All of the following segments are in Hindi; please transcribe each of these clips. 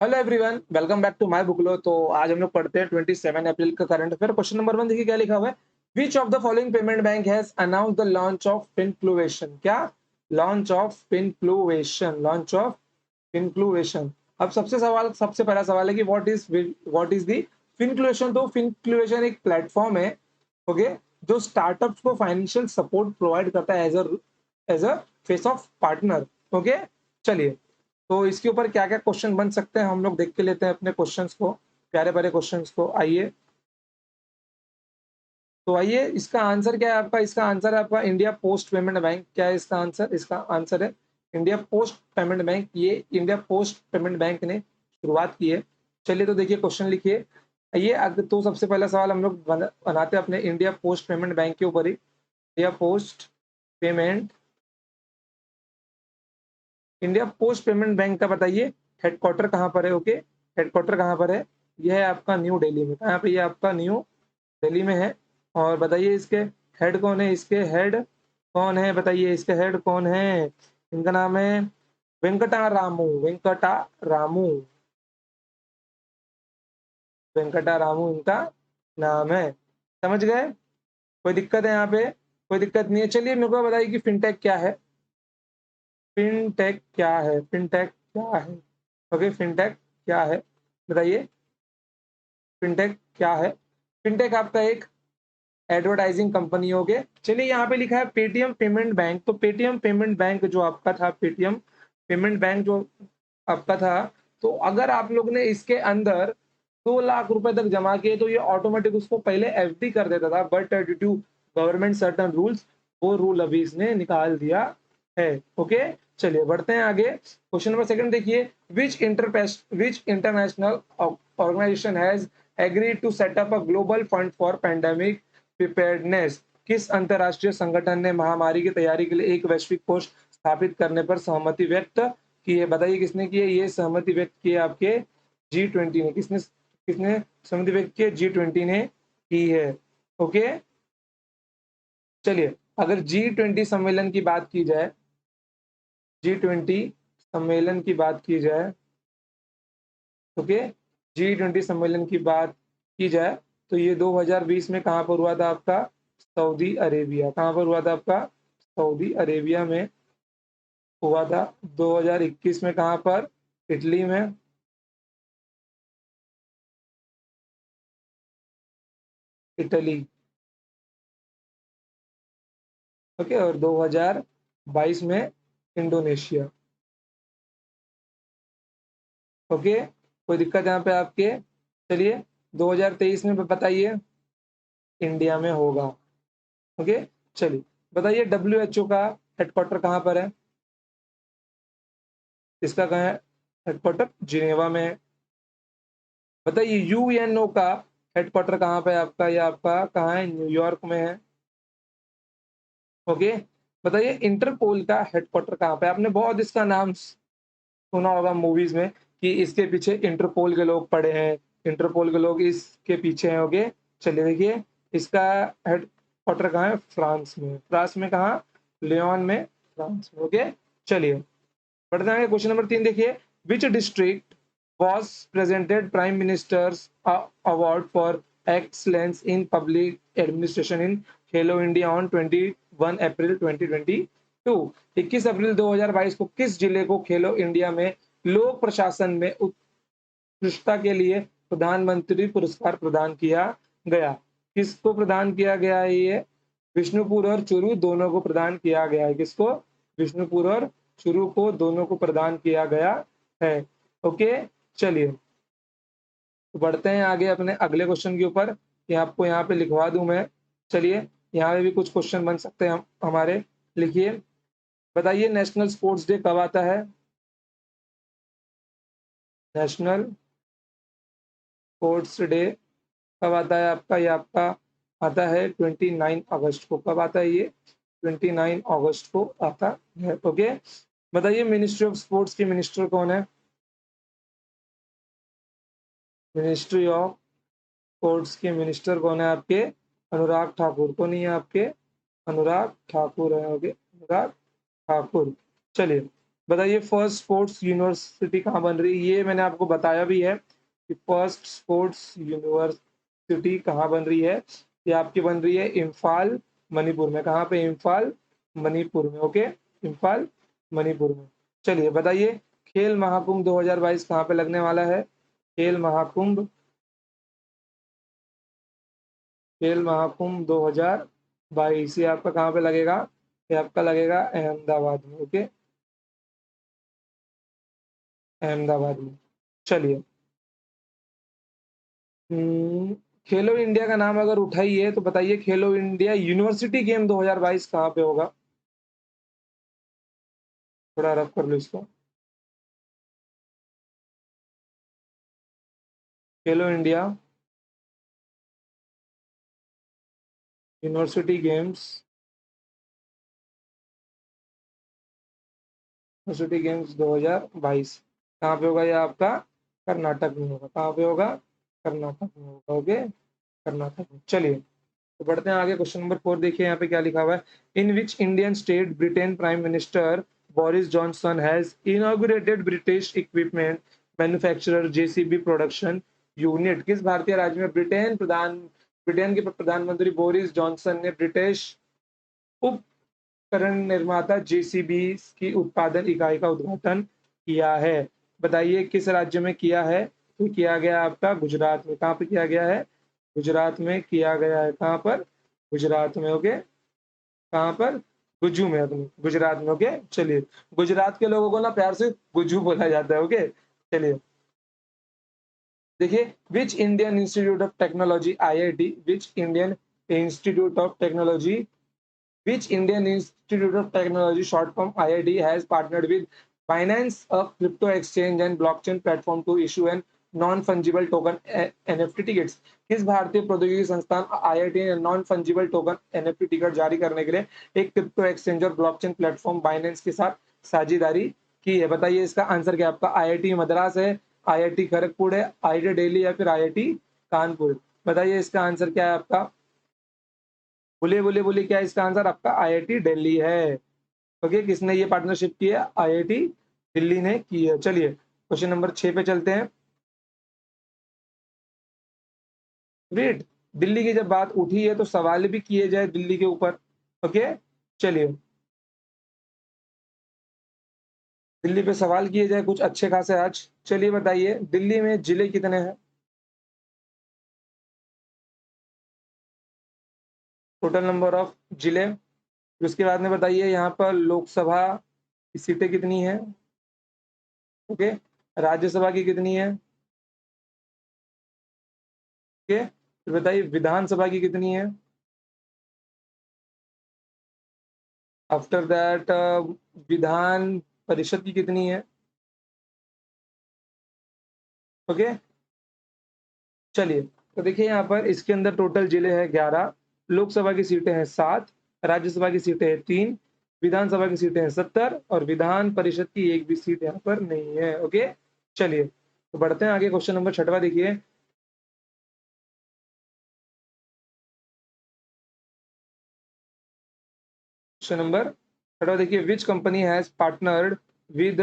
Hello everyone, welcome back to my बुकलो। तो आज हम लोग पढ़ते हैं 27 अप्रैल का करंट अफेयर। क्वेश्चन नंबर 1 देखिए क्या लिखा हुआ है। Which of the following payment bank has announce the launch of फिनफ्लुएशन। क्या? लॉन्च ऑफ फिनफ्लुएशन। अब सबसे पहला सवाल है कि व्हाट इज द फिनफ्लुएशन। तो फिनफ्लुएशन एक प्लेटफॉर्म है, ओके, जो स्टार्टअप्स को फाइनेंशियल सपोर्ट प्रोवाइड करता है as a face of partner. Okay, चलिए, तो इसके ऊपर क्या क्या क्वेश्चन बन सकते हैं हम लोग देख के लेते हैं अपने क्वेश्चंस को, प्यारे प्यारे क्वेश्चंस को। आइए, तो आइए, इसका आंसर क्या है आपका? इसका आंसर है आपका इंडिया पोस्ट पेमेंट बैंक। क्या है इसका आंसर? इसका आंसर है इंडिया पोस्ट पेमेंट बैंक। ये इंडिया पोस्ट पेमेंट बैंक ने शुरुआत की है। चलिए, तो देखिए क्वेश्चन लिखिए। आइए, तो सबसे पहला सवाल हम लोग बनाते हैं अपने इंडिया पोस्ट पेमेंट बैंक के ऊपर ही। Payment India post payment bank का बताइए हेडक्वार्टर कहाँ पर है? ओके, हेडक्वार्टर कहाँ पर है? यह है आपका न्यू दिल्ली में। कहाँ पे? ये आपका न्यू दिल्ली में है। और बताइए इसके हेड कौन है? इसके हेड कौन है? बताइए इसके हेड कौन है? इनका नाम है वेंकटा रामू। वेंकटा रामू इनका नाम है। समझ गए? कोई दिक्कत है यहाँ पे? कोई दिक्कत नहीं है। चलिए, मेरे को बताइए कि फिनटेक क्या है? फिनटेक क्या है? फिनटेक क्या है? ओके, फिनटेक क्या है बताइए? फिनटेक क्या है? फिनटेक आपका एक एडवर्टाइजिंग कंपनी हो गए। चलिए, यहाँ पे लिखा है पेटीएम पेमेंट बैंक। तो पेटीएम पेमेंट बैंक जो आपका था, पेटीएम पेमेंट बैंक जो आपका था, तो अगर आप लोग ने इसके अंदर 2 लाख रुपए तक जमा किए तो ये ऑटोमेटिक उसको पहले एफडी कर देता था, but due to government certain rules, वो रूल अभी इसने निकाल दिया है। ओके, चलिए बढ़ते हैं आगे। क्वेश्चन नंबर सेकंड देखिए। Which international organization has agreed to set up a global fund for pandemic preparedness. किस अंतरराष्ट्रीय संगठन ने महामारी की तैयारी के लिए एक वैश्विक कोष स्थापित करने पर सहमति व्यक्त की है? बताइए किसने की है? ये सहमति व्यक्त की है आपके G20 ने। किसने किसने सहमति व्यक्त की है? G20 ने की है। ओके, चलिए, अगर G20 सम्मेलन की बात की जाए, G20 सम्मेलन की बात की जाए, ओके, G20 सम्मेलन की बात की जाए, तो ये 2020 में कहाँ पर हुआ था आपका? Saudi Arabia. कहाँ पर हुआ था आपका? सऊदी अरेबिया में हुआ था। 2021 में कहाँ पर? इटली में। इटली। ओके, और 2022 में इंडोनेशिया। ओके, कोई दिक्कत यहाँ पे आपके? चलिए, 2023 में बताइए इंडिया में होगा। ओके, चलिए बताइए WHO का हेडक्वार्टर कहाँ पर है? इसका कहाँ है हेडक्वार्टर? जिनेवा में है। बताइए UNO का हेडक्वार्टर कहाँ पे है आपका? ये आपका कहाँ है? न्यूयॉर्क में है। ओके, बताइए इंटरपोल का हेडक्वार्टर कहाँ पे? आपने बहुत इसका नाम सुना होगा मूवीज में कि इसके पीछे इंटरपोल के लोग पड़े हैं, इंटरपोल के लोग इसके पीछे हैं। ओके, चलिए देखिए इसका हेडक्वार्टर कहाँ है? फ्रांस में। फ्रांस में कहाँ? लियोन में, फ्रांस में। ओके, चलिए बढ़ते हैं। क्वेश्चन नंबर 3 देखिए। Which district was presented Prime Minister's Award for Excellence in Public Administration in Khelo India on 21 अप्रैल 2022। 21 अप्रैल 2022 को किस जिले को खेलो इंडिया में लोक प्रशासन में उत्कृष्टता के लिए प्रधानमंत्री पुरस्कार प्रदान किया गया? किसको प्रदान किया गया है ये? विष्णुपुर और चुरू दोनों को प्रदान किया गया है। किसको? विष्णुपुर और चुरू को दोनों को प्रदान किया गया है। ओके, चलिए तो बढ़ते हैं आगे अपने अगले क्वेश्चन के ऊपर। ये आपको यहाँ पे लिखवा दूं मैं। चलिए, यहाँ पे भी कुछ क्वेश्चन बन सकते हैं हमारे। लिखिए, बताइए नेशनल स्पोर्ट्स डे कब आता है? नेशनल स्पोर्ट्स डे कब आता है आपका? ये आपका आता है 29 अगस्त को। कब आता है ये? 29 अगस्त को आता है। ओके, बताइए मिनिस्ट्री ऑफ स्पोर्ट्स की मिनिस्टर कौन है? मिनिस्ट्री ऑफ स्पोर्ट्स के मिनिस्टर कौन है आपके? अनुराग ठाकुर। को नहीं है आपके? अनुराग ठाकुर है। ओके, अनुराग ठाकुर। चलिए बताइए फर्स्ट स्पोर्ट्स यूनिवर्सिटी कहाँ बन रही है? ये मैंने आपको बताया भी है कि फर्स्ट स्पोर्ट्स यूनिवर्सिटी कहाँ बन रही है? ये आपकी बन रही है इम्फाल, मणिपुर में। कहाँ पे? इम्फाल, मणिपुर में। ओके, इम्फाल, मणिपुर में। चलिए बताइए खेल महाकुंभ 2022 कहाँ पे लगने वाला है? खेल महाकुंभ 2022 ये आपका कहाँ पे लगेगा? ये आपका लगेगा अहमदाबाद में। ओके, अहमदाबाद में। चलिए हम्म, खेलो इंडिया का नाम अगर उठाइए तो बताइए खेलो इंडिया यूनिवर्सिटी गेम 2022 कहाँ पे होगा? थोड़ा रफ कर लो इसको। खेलो India university games, university games 2022 कहाँ पे होगा? ये आपका कर्नाटक में होगा। कहाँ पे होगा? कर्नाटक में होगा। ओके, कर्नाटक में। चलिए तो बढ़ते हैं आगे। क्वेश्चन नंबर 4 देखिए यहाँ पे क्या लिखा हुआ है। In which Indian state Britain prime minister Boris Johnson has inaugurated British equipment manufacturer JCB production unit? किस भारतीय राज्य में ब्रिटेन के प्रधानमंत्री बोरिस जॉनसन ने ब्रिटिश उपकरण निर्माता जेसीबी की उत्पादन इकाई का उद्घाटन किया है? बताइए किस राज्य में किया है? तो किया गया आपका गुजरात में। कहाँ पे किया गया है? गुजरात में किया गया है। कहाँ पर? गुजरात में। ओके, कहाँ पर? गुज्जू में, अपनी गुजरात में। ओके, चलिए गुजरात के लोगों को ना प्यार से गुज्जू बोला जाता है। ओके, चलिए देखिए which Indian institute of technology IIT institute of technology which Indian Institute of Technology, short form IIT, has partnered with Binance, a crypto exchange and blockchain platform to issue an non-fungible token NFT tickets? किस भारतीय प्रौद्योगिकी संस्थान आईआईटी ने non fungible token NFT ticket जारी करने के लिए एक क्रिप्टो एक्सचेंज और ब्लॉकचेन प्लेटफॉर्म बाइनेंस के साथ साझेदारी की है? बताइए इसका आंसर क्या आपका? आईआईटी मद्रास है, आईआईटी खड़गपुर है, आईआईटी दिल्ली या फिर आईआईटी कानपुर? बताइए इसका आंसर क्या है आपका? बोलिए बोलिए बोलिए, क्या इसका आंसर आपका? आईआईटी दिल्ली है। ओके, किसने ये पार्टनरशिप की है? आईआईटी दिल्ली ने की है। चलिए क्वेश्चन नंबर 6 पे चलते हैं। वेट, दिल्ली की जब बात उठी है तो सवाल भी किए जाए दिल्ली के ऊपर। ओके, चलिए दिल्ली पे सवाल किए जाए कुछ अच्छे खासे आज। चलिए बताइए दिल्ली में जिले कितने हैं? टोटल नंबर ऑफ जिले। उसके बाद में बताइए यहाँ पर लोकसभा की सीटें कितनी है? ओके, राज्यसभा की कितनी है? ओके, तो बताइए विधानसभा की कितनी है? आफ्टर दैट विधान परिषद की कितनी है? ओके, चलिए तो देखिए यहाँ पर इसके अंदर टोटल जिले हैं 11, लोकसभा की सीटें हैं 7, राज्यसभा की सीटें हैं 3, विधानसभा की सीटें हैं 70 और विधान परिषद की एक भी सीट यहाँ पर नहीं है। ओके, चलिए तो बढ़ते हैं आगे। क्वेश्चन नंबर 6 देखिए। क्वेश्चन नंबर 6 देखिए। Which company has partnered with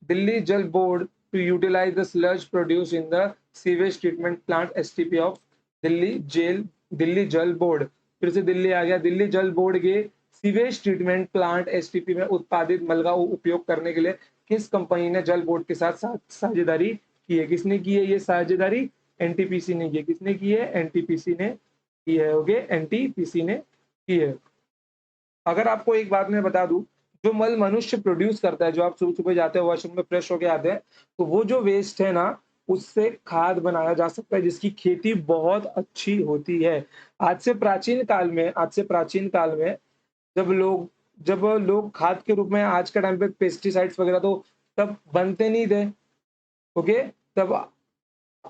Delhi Jal Board to utilise the sludge produce in the sewage treatment plant STP of Delhi Jal Delhi Jal Board? फिर से दिल्ली आ गया। दिल्ली जल बोर्ड के सीवेज ट्रीटमेंट प्लांट एसटीपी में उत्पादित मल का उपयोग करने के लिए किस कंपनी ने जल बोर्ड के साथ साझेदारी की है? किसने की है ये साझेदारी? एनटीपीसी ने की है। किसने की है? एनटीपीसी ने की है। ओके, एनटीपीसी ने की है। अगर आपको एक बात मैं बता दूं, जो मल मनुष्य प्रोड्यूस करता है, जो आप सुबह सुबह जाते हो वॉशरूम में फ्रेश होके आते हैं, तो वो जो वेस्ट है ना, उससे खाद बनाया जा सकता है जिसकी खेती बहुत अच्छी होती है। आज से प्राचीन काल में जब लोग जब लोग खाद के रूप में आज के टाइम पे पेस्टिसाइड्स वगैरह तो तब बनते नहीं थे। ओके, तब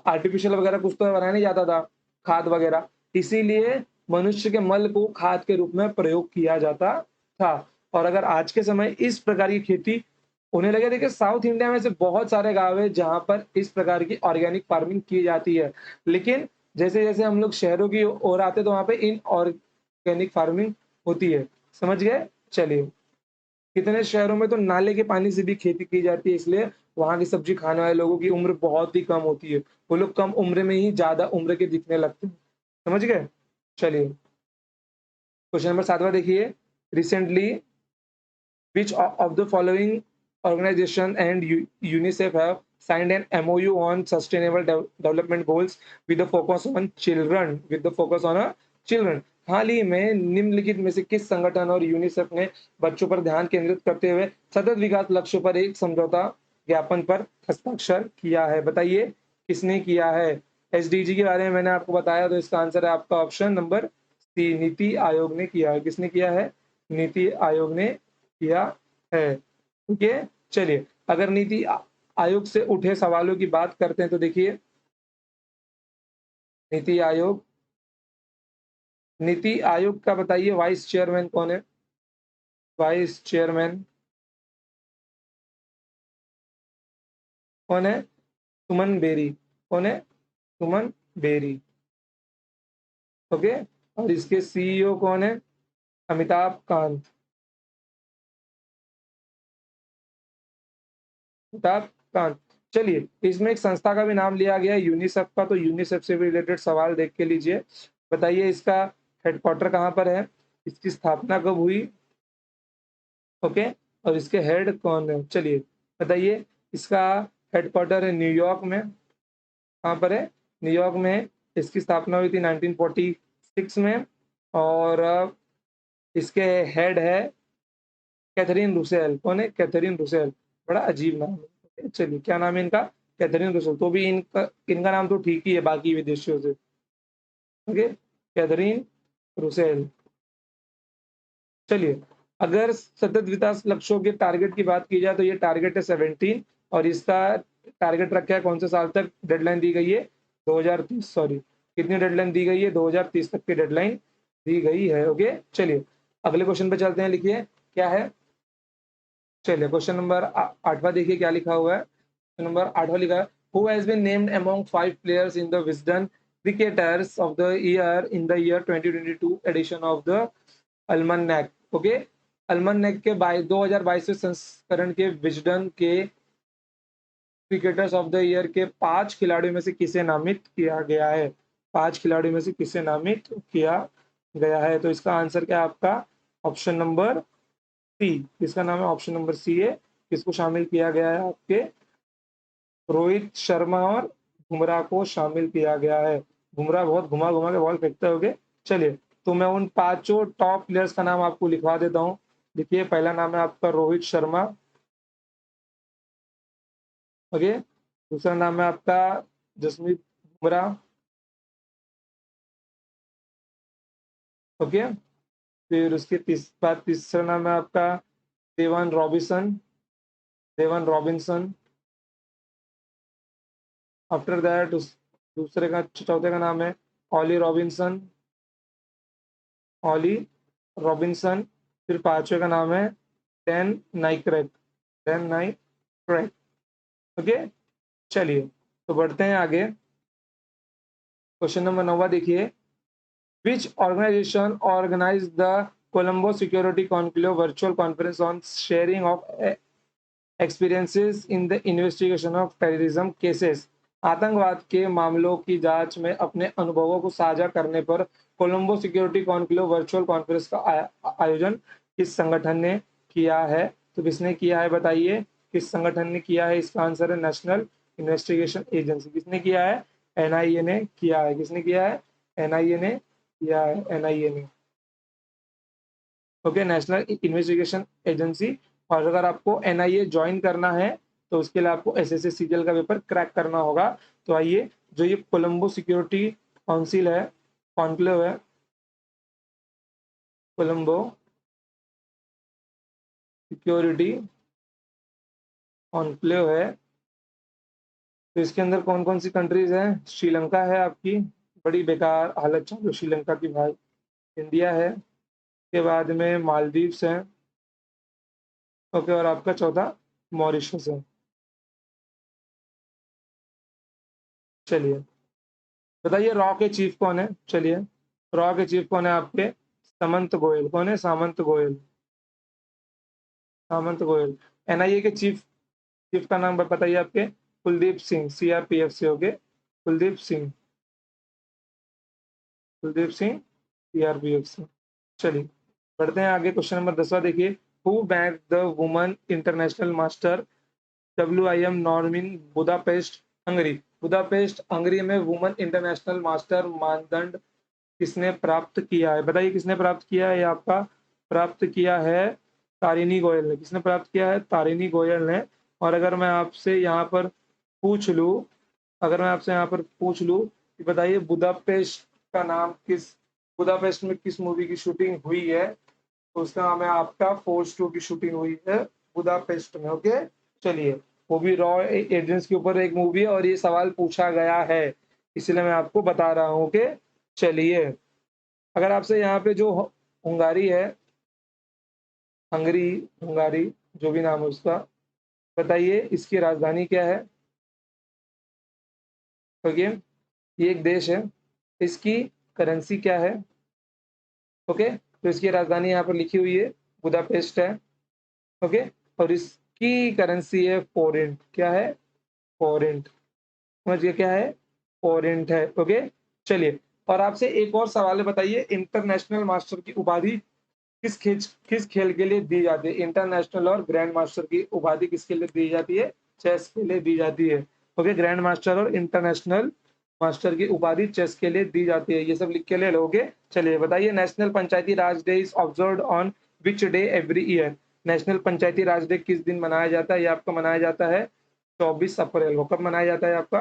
आर्टिफिशियल वगैरह कुछ तो बनाया नहीं जाता था, खाद वगैरह। इसीलिए मनुष्य के मल को खाद के रूप में प्रयोग किया जाता था। और अगर आज के समय इस प्रकार की खेती होने लगे, देखिए साउथ इंडिया में से बहुत सारे गांव है जहां पर इस प्रकार की ऑर्गेनिक फार्मिंग की जाती है। लेकिन जैसे जैसे हम लोग शहरों की ओर आते तो वहां पे इन ऑर्गेनिक फार्मिंग होती है। समझ गए? चलिए कितने शहरों में तो नाले के पानी से भी खेती की जाती है, इसलिए वहाँ की सब्जी खाने वाले लोगों की उम्र बहुत ही कम होती है। वो लोग कम उम्र में ही ज़्यादा उम्र के दिखने लगते हैं। समझ गए? चलिए, क्वेश्चन नंबर 7वां देखिए। Recently which of the following organization and UNICEF have signed an MOU on sustainable development goals with the focus on children children? हाल ही में निम्नलिखित में से किस संगठन और यूनिसेफ ने बच्चों पर ध्यान केंद्रित करते हुए सतत विकास लक्ष्यों पर एक समझौता ज्ञापन पर हस्ताक्षर किया है? बताइए किसने किया है? एसडीजी के बारे में मैंने आपको बताया, तो इसका आंसर है आपका ऑप्शन नंबर सी, नीति आयोग ने किया है। किसने किया है? नीति आयोग ने किया है। ठीक है, चलिए, अगर नीति आयोग से उठे सवालों की बात करते हैं तो देखिए, नीति आयोग का बताइए वाइस चेयरमैन कौन है? वाइस चेयरमैन कौन है? सुमन बेरी। कौन है? सुमन बेरी। ओके, और इसके सीईओ कौन है? अमिताभ कांत। अमिताभ कांत। चलिए, इसमें एक संस्था का भी नाम लिया गया है, यूनिसेफ का, तो यूनिसेफ से भी रिलेटेड सवाल देख के लीजिए। बताइए इसका हेडक्वार्टर कहाँ पर है? इसकी स्थापना कब हुई? ओके, और इसके हेड कौन है? चलिए बताइए, इसका हेडक्वार्टर है न्यूयॉर्क में। कहाँ पर है? न्यूयॉर्क में। इसकी स्थापना हुई थी 1946 में, और इसके हेड है कैथरीन रूसेल। कौन है? Catherine Russell. बड़ा अजीब नाम है। चलिए, क्या नाम है इनका? Catherine Russell. तो भी इनका नाम तो ठीक ही है बाकी विदेशियों से। Okay, Catherine Russell. चलिए, अगर सतत विकास लक्ष्यों के टारगेट की बात की जाए तो ये टारगेट है 17, और इसका टारगेट रखा है कौन से साल तक? डेडलाइन दी गई है 2030। सॉरी, कितनी डेडलाइन दी गई है? 2030 तक की डेडलाइन दी गई है। ओके, चलिए अगले क्वेश्चन पे चलते हैं। लिखिए क्या है। चलिए, क्वेश्चन नंबर 8वां देखिए क्या लिखा हुआ है। क्वेश्चन नंबर 8वां लिखा है, who has been named among 5 players in the Wisden cricketers of the year in the year 2022 edition of the almanack? Okay, almanack के 2022 संस्करण के विजडन के क्रिकेटर्स ऑफ द ईयर के 5 खिलाड़ियों में से किसे नामित किया गया है? 5 खिलाड़ियों में से किसे नामित किया गया है? तो इसका आंसर क्या है आपका? Option number C. इसका नाम है ऑप्शन नंबर सी है। किसको शामिल किया गया है? आपके रोहित शर्मा और बुमराह को शामिल किया गया है। बुमराह बहुत घुमा घुमा के बॉल फेंकते होगे। चलिए, तो मैं उन 5 टॉप प्लेयर्स का नाम आपको लिखवा देता हूँ। देखिए, पहला नाम है आपका रोहित शर्मा। ओके, दूसरा नाम है आपका जसमीत बुमराह। ओके, फिर उसके तीसरा नाम है आपका Devon Robinson. Devon Robinson. After that उस चौथे का नाम है ऑली रॉबिन्सन। Ollie Robinson. फिर पांचवे का नाम है Dan Niekerk. Dan Niekerk. Okay, चलिए तो बढ़ते हैं आगे। क्वेश्चन नंबर 9 देखिए। Which organisation organise the Colombo security conclave virtual conference on sharing of experiences in the investigation of terrorism cases? आतंकवाद के मामलों की जांच में अपने अनुभवों को साझा करने पर Colombo security conclave virtual conference का आयोजन किस संगठन ने किया है? तो किसने किया है बताइए, किस संगठन ने किया है? इसका आंसर है नेशनल इन्वेस्टिगेशन एजेंसी। किसने किया है? एनआईए ने किया है। किसने किया है? एनआईए ने किया है। एनआईए ने। Okay, national investigation agency. और अगर आपको एनआईए ज्वाइन करना है तो उसके लिए आपको एसएससी सीजीएल का पेपर क्रैक करना होगा। तो आइए, जो ये कोलंबो सिक्योरिटी काउंसिल है, कॉन्क्लेव है, कोलंबो सिक्योरिटी कॉन्क्लेव है, तो इसके अंदर कौन कौन सी कंट्रीज हैं? श्रीलंका है आपकी, बड़ी बेकार हालत चालू श्रीलंका की भाई। इंडिया है, के बाद में मालदीव्स है। ओके, और आपका चौथा मॉरिशस है। चलिए बताइए, रॉ के चीफ कौन है? चलिए, रॉ के चीफ कौन है आपके? सामंत गोयल। कौन है? सामंत गोयल। सामंत गोयल। एनआईए के चीफ का नाम बताइए आपके। कुलदीप सिंह, सीआरपीएफ से हो गए। कुलदीप सिंह सीआरपीएफ से। चलिए बढ़ते हैं आगे। क्वेश्चन नंबर 10वां देखिए। Who back the woman international master WIM norm in Budapest Hungary. Budapest Hungary में वुमन इंटरनेशनल मास्टर मानदंड किसने प्राप्त किया है? बताइए किसने प्राप्त किया है? आपका प्राप्त किया है तारिणी गोयल ने। किसने प्राप्त किया है? तारिणी गोयल ने। और अगर मैं आपसे यहाँ पर पूछ लूं, कि बताइए बुदापेस्ट का नाम किस, बुदापेस्ट में किस मूवी की शूटिंग हुई है? तो उसका नाम है आपका फोर्स 2 की शूटिंग हुई है बुदापेस्ट में। ओके चलिए, वो भी रॉ एजेंट्स के ऊपर एक मूवी है और ये सवाल पूछा गया है, इसलिए मैं आपको बता रहा हूँ। ओके चलिए, अगर आपसे यहाँ पे जो हंगारी है, हंगारी जो भी नाम है उसका, बताइए इसकी राजधानी क्या है? ओके ये एक देश है, इसकी करेंसी क्या है? ओके तो इसकी राजधानी यहाँ पर लिखी हुई है, बुदापेस्ट है। ओके और इसकी करेंसी है फोरेंट। क्या है? फोरेंट। समझिए क्या है? फोरेंट है। ओके चलिए, और आपसे एक और सवाल है, बताइए इंटरनेशनल मास्टर की उपाधि किस खेल के लिए दी जाती है? इंटरनेशनल और ग्रैंड मास्टर की उपाधि किसके लिए दी जाती है? चेस के लिए दी जाती है। ओके ग्रैंड मास्टर और इंटरनेशनल मास्टर की उपाधि चेस के लिए दी जाती है। ये सब लिख के ले लोगे। चलिए बताइए, national Panchayati Raj day is observed on which day every year. National Panchayati Raj day किस दिन मनाया जाता है? ये आपका मनाया जाता है 24 अप्रैल को। कब मनाया जाता है आपका?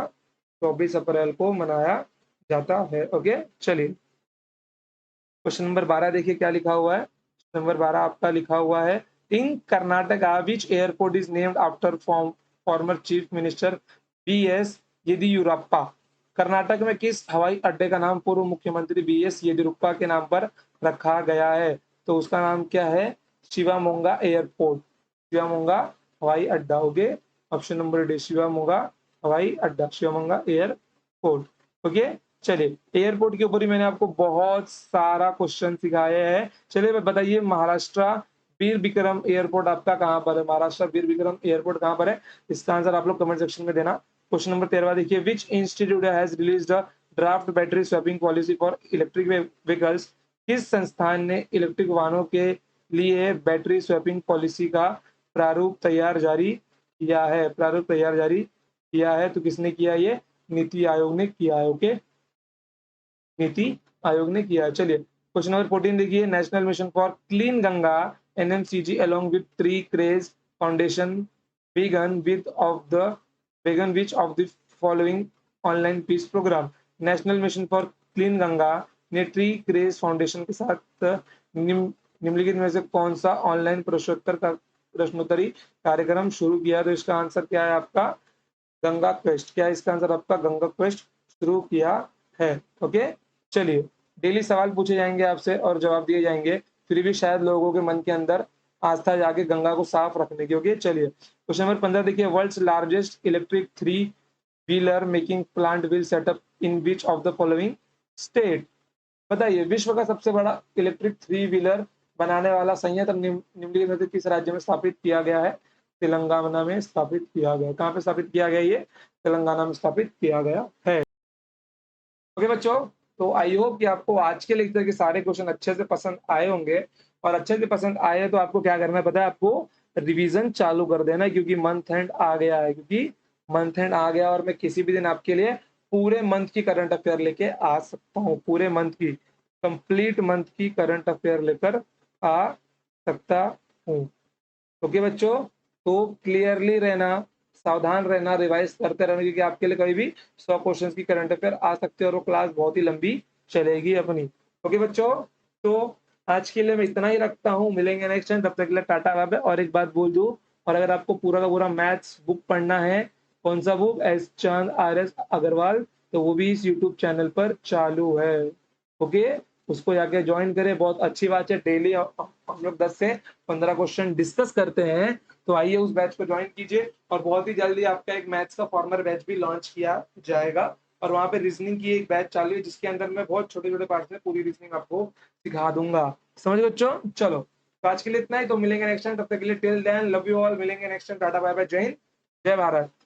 24 अप्रैल को मनाया जाता है। ओके चलिए, क्वेश्चन नंबर 12 देखिए क्या लिखा हुआ है। नंबर 12 आपका लिखा हुआ है, in Karnataka which airport is named after former chief minister BS Yediyurappa. Karnataka में किस हवाई अड्डे का नाम पूर्व मुख्यमंत्री BS येदियुरप्पा के नाम पर रखा गया है? तो उसका नाम क्या है? शिवामोगा एयरपोर्ट। शिवामोगा हवाई अड्डा। Okay option number D, Shivamogga हवाई अड्डा, शिवामोगा एयरपोर्ट। ओके चलिए, एयरपोर्ट के ऊपर ही मैंने आपको बहुत सारा क्वेश्चन सिखाया है। चलिए बताइए, महाराष्ट्र वीर विक्रम एयरपोर्ट आपका कहाँ पर है? महाराष्ट्र वीर विक्रम एयरपोर्ट कहाँ पर है? इसका आंसर आप लोग कमेंट सेक्शन में देना। क्वेश्चन नंबर 13 देखिए, which institute has released a draft battery swapping policy for electric vehicles. किस संस्थान ने इलेक्ट्रिक वाहनों के लिए बैटरी स्वैपिंग पॉलिसी का प्रारूप तैयार जारी किया है? तो किसने किया? ये नीति आयोग ने किया है। ओके नीति आयोग ने किया है। चलिए क्वेश्चन नंबर 14 देखिए, national mission for clean Ganga NMCG along with tree craze foundation began which of the following online peace program. National mission for clean Ganga ने ट्री क्रेज फाउंडेशन के साथ निम्नलिखित में से कौन सा ऑनलाइन प्रश्नोत्तरी कार्यक्रम शुरू किया? तो इसका आंसर क्या है आपका? गंगा क्वेस्ट। क्या है इसका आंसर आपका? गंगा क्वेस्ट शुरू किया है। ओके चलिए, डेली सवाल पूछे जाएंगे आपसे और जवाब दिए जाएंगे, फिर भी शायद लोगों के मन के अंदर आस्था जाके गंगा को साफ रखने की। ओके चलिए, क्वेश्चन नंबर 15 देखिए, world's largest electric 3 wheeler making plant will set up in which of the following state. बताइए विश्व का सबसे बड़ा इलेक्ट्रिक 3 व्हीलर बनाने वाला संयंत्र निम्नलिखित में से किस राज्य में स्थापित किया गया है? तेलंगाना में स्थापित किया गया। कहाँ पे स्थापित किया गया? ये तेलंगाना में स्थापित किया गया है। ओके बच्चों, तो आई होप कि आपको आज के लेक्चर के सारे क्वेश्चन अच्छे से पसंद आए होंगे, और अच्छे से पसंद आए तो आपको क्या करना है पता है? आपको रिवीजन चालू कर देना है, क्योंकि मंथ एंड आ गया है। और मैं किसी भी दिन आपके लिए पूरे मंथ की करंट अफेयर लेके आ सकता हूँ। पूरे मंथ की, कंप्लीट मंथ की करंट अफेयर लेकर आ सकता हूँ। ओके बच्चों, तो क्लियरली रहना, सावधान रहना, रिवाइज करते रहना, क्योंकि आपके लिए कभी भी 100 क्वेश्चंस की करंट अफेयर आ सकते हैं और वो क्लास बहुत ही लंबी चलेगी अपनी। ओके बच्चों, तो आज के लिए मैं इतना ही रखता हूँ, मिलेंगे नेक्स्ट टाइम, तब तक के लिए टाटा बाय बाय। और एक बात बोल दूं, और अगर आपको पूरा का पूरा मैथ्स बुक पढ़ना है, कौन सा बुक? एस चांद RS अग्रवाल, तो वो भी इस यूट्यूब चैनल पर चालू है। ओके उसको जाके ज्वाइन करें, बहुत अच्छी बात है। डेली हम लोग 10 से 15 क्वेश्चन डिस्कस करते हैं, तो आइए उस बैच को ज्वाइन कीजिए। और बहुत ही जल्दी आपका एक मैथ्स का फॉर्मर बैच भी लॉन्च किया जाएगा, और वहां पे रीजनिंग की एक बैच चालू है, जिसके अंदर मैं बहुत छोटे छोटे पार्ट्स में पूरी रीजनिंग आपको सिखा दूंगा। समझ गए बच्चों? चलो तो आज के लिए इतना ही, तो मिलेंगे नेक्स्ट टाइम, तब तक के लिए till then love you all, मिलेंगे next time, tata bye bye, जय हिंद, जय भारत।